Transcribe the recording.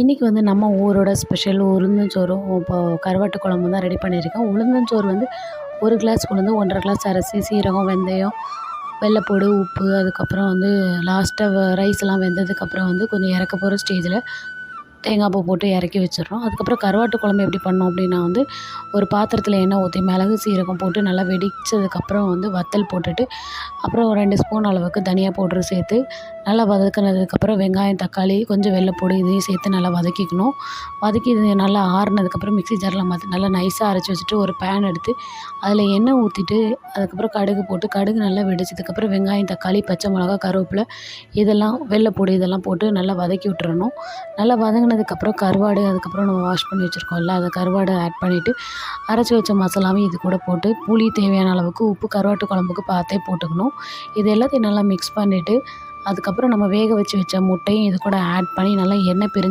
இன்றைக்கி வந்து நம்ம ஊரோட ஸ்பெஷல் உளுந்தஞ்சோறும் இப்போ கருவாட்டு குழம்பு தான் ரெடி பண்ணியிருக்கேன். உளுந்தஞ்சோறு வந்து 1 கிளாஸ் உளுந்து, 1 1/2 கிளாஸ் அரிசி, சீரகம், வெந்தயம், வெள்ளைப்பூடு, உப்பு, அதுக்கப்புறம் வந்து லாஸ்ட்டாக ரைஸ்லாம் வெந்ததுக்கப்புறம் வந்து கொஞ்சம் இறக்க போகிற ஸ்டேஜில் தேங்காய் பூ போட்டு இறக்கி வச்சிடுறோம். அதுக்கப்புறம் கருவாட்டு குழம்பு எப்படி பண்ணோம் அப்படின்னா வந்து ஒரு பாத்திரத்தில் எண்ணெய் ஊற்றி மிளகு, சீரகம் போட்டு நல்லா வெடிச்சதுக்கப்புறம் வந்து வத்தல் போட்டுட்டு, அப்புறம் ஒரு 2 ஸ்பூன் அளவுக்கு தனியா பவுட்ரு சேர்த்து நல்லா வதக்குனதுக்கப்புறம் வெங்காயம், தக்காளி, கொஞ்சம் வெள்ளைப்பூடு இதையும் சேர்த்து நல்லா வதக்கிக்கணும். வதக்கி இது நல்லா ஆறுனதுக்கப்புறம் மிக்ஸி ஜாரில் மாற்றி நல்லா நைஸாக அரைச்சி வச்சுட்டு ஒரு பேன் எடுத்து அதில் எண்ணெய் ஊற்றிட்டு அதுக்கப்புறம் கடுகு போட்டு கடுகு நல்லா வெடிச்சதுக்கப்புறம் வெங்காயம், தக்காளி, பச்சை மிளகா, கருவேப்பிலை இதெல்லாம் வெள்ளைப்பூடு இதெல்லாம் போட்டு நல்லா வதக்கி விட்டுறணும். நல்லா வதங்கினதுக்கப்புறம் கருவாடு அதுக்கப்புறம் நம்ம வாஷ் பண்ணி வச்சுருக்கோம்ல அந்த கருவாடை ஆட் பண்ணிவிட்டு அரைச்சி வச்ச மசாலாவையும் இது கூட போட்டு புளி தேவையான அளவுக்கு உப்பு கருவாட்டு குழம்புக்கு பார்த்தே போட்டுக்கணும். இது எல்லாத்தையும் நல்லா மிக்ஸ் பண்ணிவிட்டு அதுக்கப்புறம் நம்ம வேக வச்சு வச்ச முட்டையும் இது கூட ஆட் பண்ணி நல்லா எண்ணெய் பிரிஞ்சு